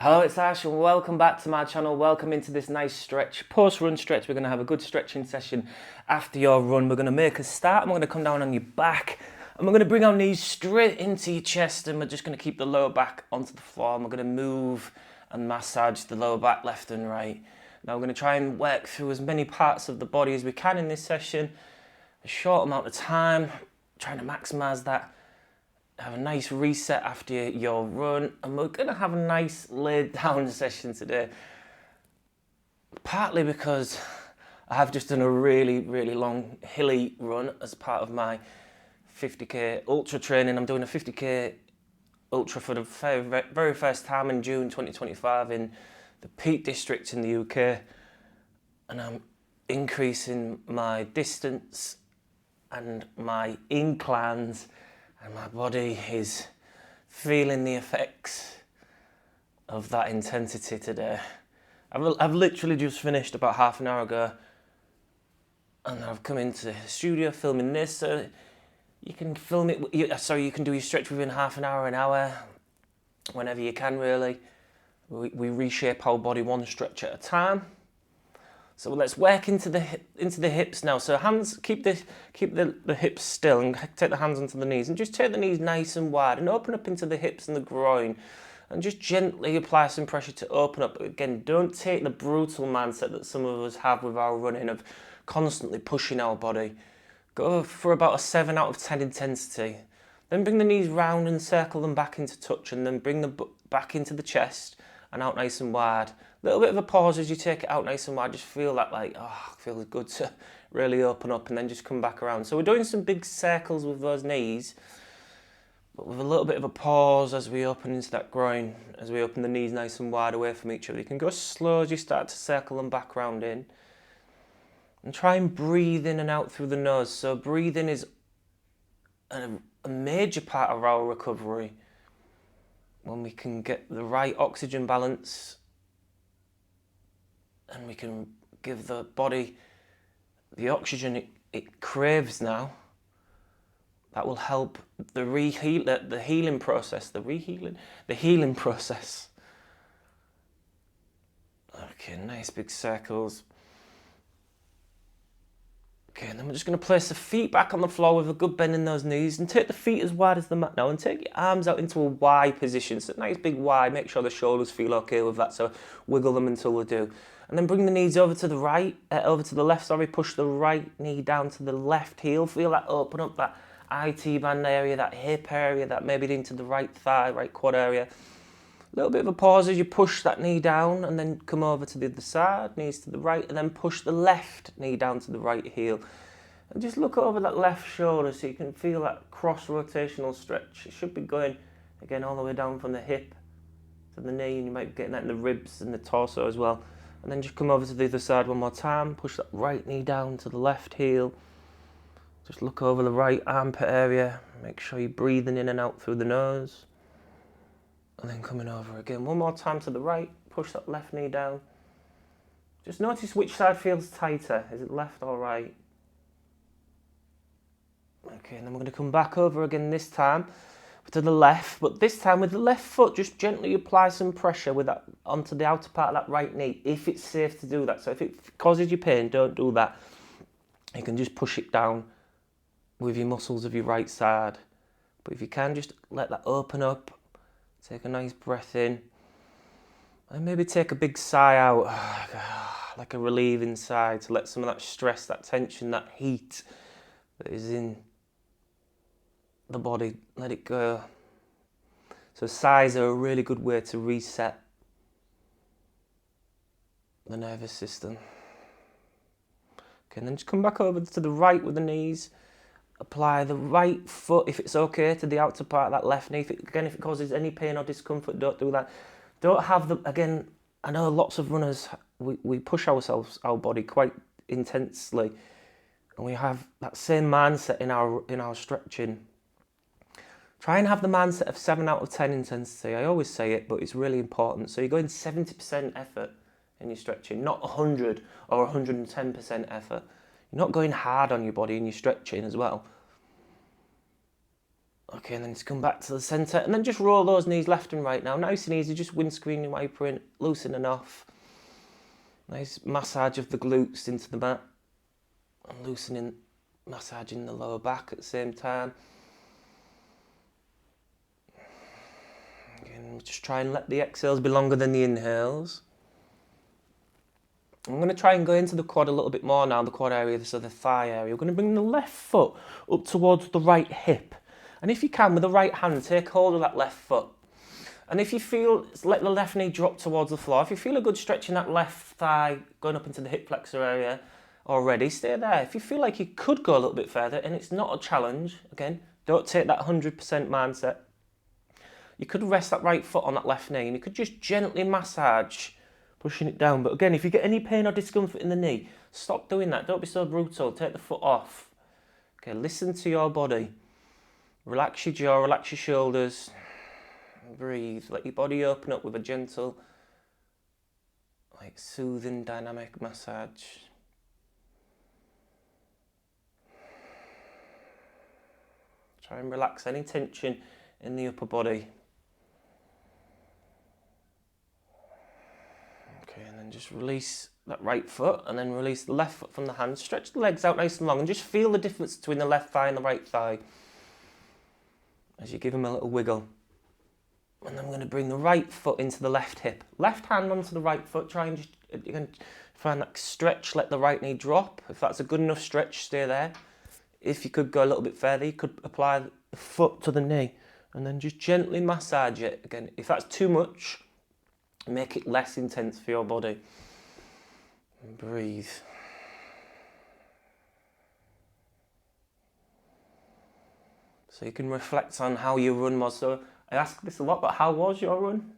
Hello, it's Ash and welcome back to my channel. Welcome into this nice stretch, post-run stretch. We're going to have a good stretching session after your run. We're going to make a start and we're going to come down on your back and we're going to bring our knees straight into your chest and we're just going to keep the lower back onto the floor and we're going to move and massage the lower back left and right. Now we're going to try and work through as many parts of the body as we can in this session, a short amount of time, trying to maximize that. Have a nice reset after your run, and we're going to have a nice laid down session today, partly because I have just done a really long hilly run as part of my 50k ultra training. I'm doing a 50k ultra for the very first time in June 2025 in the Peak District in the UK, and I'm increasing my distance and my inclines, and my body is feeling the effects of that intensity today. I've literally just finished about half an hour ago, and I've come into the studio filming this, so you can film it. You can do your stretch within half an hour, whenever you can. Really, we reshape our body one stretch at a time. So let's work into the hips now. So hands, keep the hips still and take the hands onto the knees and just take the knees nice and wide and open up into the hips and the groin and just gently apply some pressure to open up. Again, don't take the brutal mindset that some of us have with our running of constantly pushing our body. Go for about a 7 out of 10 intensity. Then bring the knees round and circle them back into touch and then bring them back into the chest and out nice and wide. Little bit of a pause as you take it out nice and wide. Just feel that it feels good to really open up and then just come back around. So we're doing some big circles with those knees, but with a little bit of a pause as we open into that groin, as we open the knees nice and wide away from each other. You can go slow as you start to circle them back round in. And try and breathe in and out through the nose. So breathing is a major part of our recovery. When we can get the right oxygen balance and we can give the body the oxygen it craves now, that will help the healing process. Okay, nice big circles. Okay, and then we're just going to place the feet back on the floor with a good bend in those knees and take the feet as wide as the mat now and take your arms out into a Y position. So nice big Y, make sure the shoulders feel okay with that, so wiggle them until they do. And then bring the knees over to the left, push the right knee down to the left heel. Feel that open up, that IT band area, that hip area, that maybe into the right thigh, right quad area. A little bit of a pause as you push that knee down and then come over to the other side, knees to the right, and then push the left knee down to the right heel. And just look over that left shoulder so you can feel that cross-rotational stretch. It should be going, again, all the way down from the hip to the knee, and you might be getting that in the ribs and the torso as well. And then just come over to the other side one more time, push that right knee down to the left heel. Just look over the right armpit area, make sure you're breathing in and out through the nose. And then coming over again, one more time to the right, push that left knee down. Just notice which side feels tighter, is it left or right? Okay, and then we're going to come back over again this time to the left, but this time with the left foot, just gently apply some pressure with that onto the outer part of that right knee, if it's safe to do that. So if it causes you pain, don't do that. You can just push it down with your muscles of your right side. But if you can, just let that open up. Take a nice breath in and maybe take a big sigh out, like a relieving sigh, to let some of that stress, that tension, that heat that is in the body, let it go. So sighs are a really good way to reset the nervous system. Okay, and then just come back over to the right with the knees. Apply the right foot, if it's okay, to the outer part of that left knee. If it causes any pain or discomfort, don't do that. Don't have again, I know lots of runners, we push our body quite intensely, and we have that same mindset in our stretching. Try and have the mindset of 7 out of 10 intensity. I always say it, but it's really important. So you're going 70% effort in your stretching, not 100 or 110% effort. You're not going hard on your body and you're stretching as well. Okay, and then just come back to the centre, and then just roll those knees left and right now. Nice and easy, just windscreen wipering, loosening off. Nice massage of the glutes into the mat, and loosening, massaging the lower back at the same time. Again, just try and let the exhales be longer than the inhales. I'm going to try and go into the quad a little bit more now, the quad area, so the thigh area. We're going to bring the left foot up towards the right hip. And if you can, with the right hand, take hold of that left foot. And if you feel, let the left knee drop towards the floor. If you feel a good stretch in that left thigh, going up into the hip flexor area already, stay there. If you feel like you could go a little bit further, and it's not a challenge, again, don't take that 100% mindset. You could rest that right foot on that left knee, and you could just gently massage, pushing it down. But again, if you get any pain or discomfort in the knee, stop doing that. Don't be so brutal. Take the foot off. Okay, listen to your body. Relax your jaw, relax your shoulders. Breathe. Let your body open up with a gentle, soothing, dynamic massage. Try and relax any tension in the upper body. Okay, and then just release that right foot, and then release the left foot from the hand. Stretch the legs out nice and long, and just feel the difference between the left thigh and the right thigh as you give them a little wiggle. And then I'm going to bring the right foot into the left hip. Left hand onto the right foot. Try and just, you can find that stretch, let the right knee drop. If that's a good enough stretch, stay there. If you could go a little bit further, you could apply the foot to the knee and then just gently massage it. Again, if that's too much, make it less intense for your body. And breathe. So you can reflect on how your run was. So I ask this a lot, but how was your run?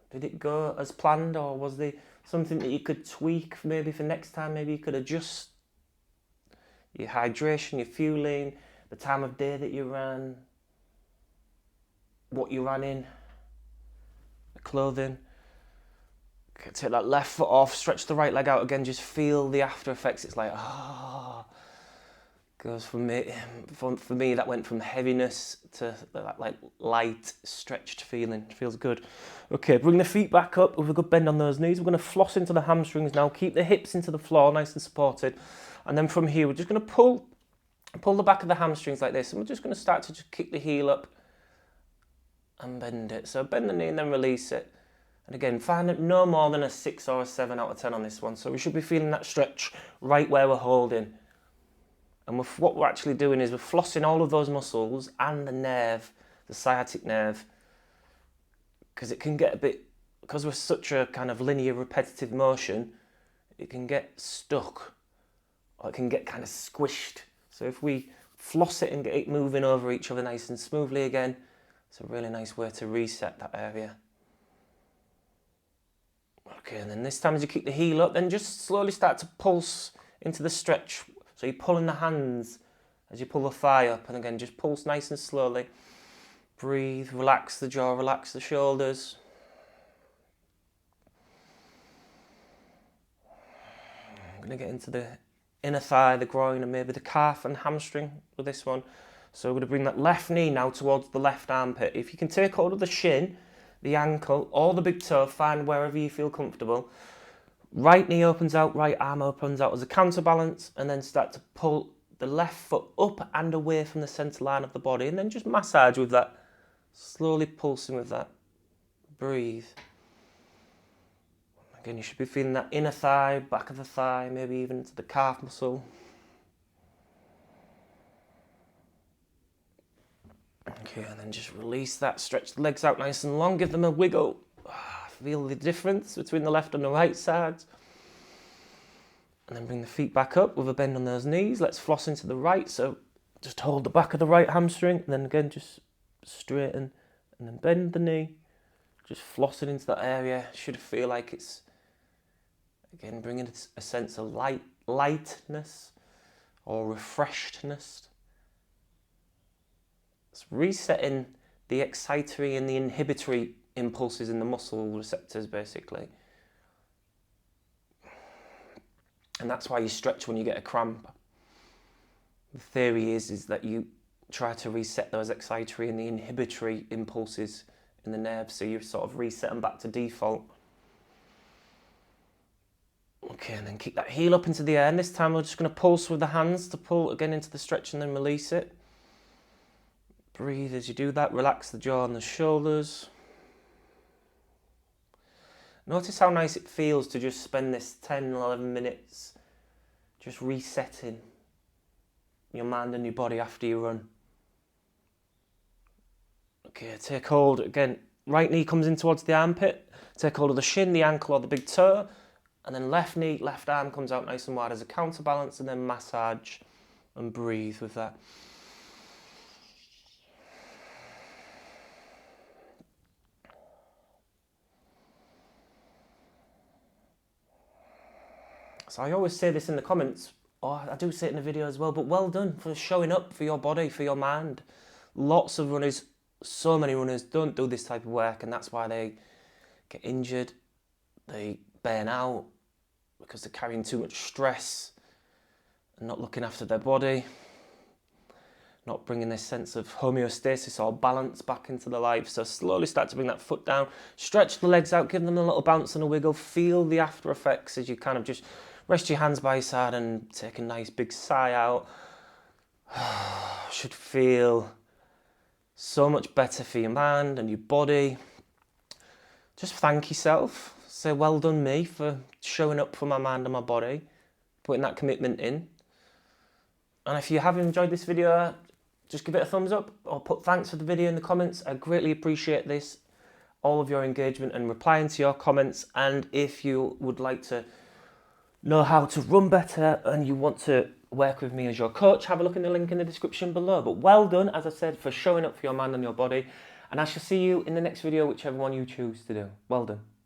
Did it go as planned, or was there something that you could tweak maybe for next time? Maybe you could adjust your hydration, your fueling, the time of day that you ran, what you ran in, the clothing. Okay, take that left foot off, stretch the right leg out again, just feel the after effects. It's like, goes for me, that went from heaviness to that light, stretched feeling. It feels good. Okay, bring the feet back up with a good bend on those knees. We're going to floss into the hamstrings now. Keep the hips into the floor, nice and supported. And then from here, we're just going to pull the back of the hamstrings like this. And we're just going to start to just kick the heel up and bend it. So bend the knee and then release it. And again, find it no more than a 6 or a 7 out of 10 on this one. So we should be feeling that stretch right where we're holding. And what we're actually doing is we're flossing all of those muscles and the nerve, the sciatic nerve, because it can get a bit, because we're such a kind of linear repetitive motion, it can get stuck or it can get kind of squished. So if we floss it and get it moving over each other nice and smoothly again, it's a really nice way to reset that area. Okay, and then this time as you kick the heel up, then just slowly start to pulse into the stretch. So you're pulling the hands as you pull the thigh up, and again, just pulse nice and slowly. Breathe, relax the jaw, relax the shoulders. I'm going to get into the inner thigh, the groin, and maybe the calf and hamstring with this one. So we're going to bring that left knee now towards the left armpit. If you can take hold of the shin, the ankle, or the big toe, find wherever you feel comfortable. Right knee opens out, right arm opens out as a counterbalance, and then start to pull the left foot up and away from the centre line of the body, and then just massage with that, slowly pulsing with that. Breathe. Again, you should be feeling that inner thigh, back of the thigh, maybe even into the calf muscle. Okay, and then just release that, stretch the legs out nice and long, give them a wiggle. Feel the difference between the left and the right sides. And then bring the feet back up with a bend on those knees. Let's floss into the right. So just hold the back of the right hamstring. And then again, just straighten. And then bend the knee. Just flossing into that area. Should feel like it's, again, bringing a sense of lightness or refreshedness. It's resetting the excitatory and the inhibitory impulses in the muscle receptors, basically. And that's why you stretch when you get a cramp. The theory is that you try to reset those excitatory and the inhibitory impulses in the nerves, so you sort of reset them back to default. Okay, and then kick that heel up into the air, and this time we're just going to pulse with the hands to pull again into the stretch and then release it. Breathe as you do that, relax the jaw and the shoulders. Notice how nice it feels to just spend this 10, 11 minutes just resetting your mind and your body after you run. Okay, take hold again. Right knee comes in towards the armpit. Take hold of the shin, the ankle or the big toe. And then left knee, left arm comes out nice and wide as a counterbalance, and then massage and breathe with that. So I always say this in the comments, or I do say it in the video as well, but well done for showing up for your body, for your mind. Lots of runners, so many runners don't do this type of work, and that's why they get injured, they burn out, because they're carrying too much stress and not looking after their body, not bringing this sense of homeostasis or balance back into their life. So slowly start to bring that foot down, stretch the legs out, give them a little bounce and a wiggle, feel the after effects as you kind of just rest your hands by your side and take a nice big sigh out. Should feel so much better for your mind and your body. Just thank yourself. Say, well done me for showing up for my mind and my body, putting that commitment in. And if you have enjoyed this video, just give it a thumbs up or put thanks for the video in the comments. I greatly appreciate this, all of your engagement and replying to your comments. And if you would like to know how to run better and you want to work with me as your coach, have a look in the link in the description below. But well done, as I said, for showing up for your mind and your body. And I shall see you in the next video, whichever one you choose to do. Well done.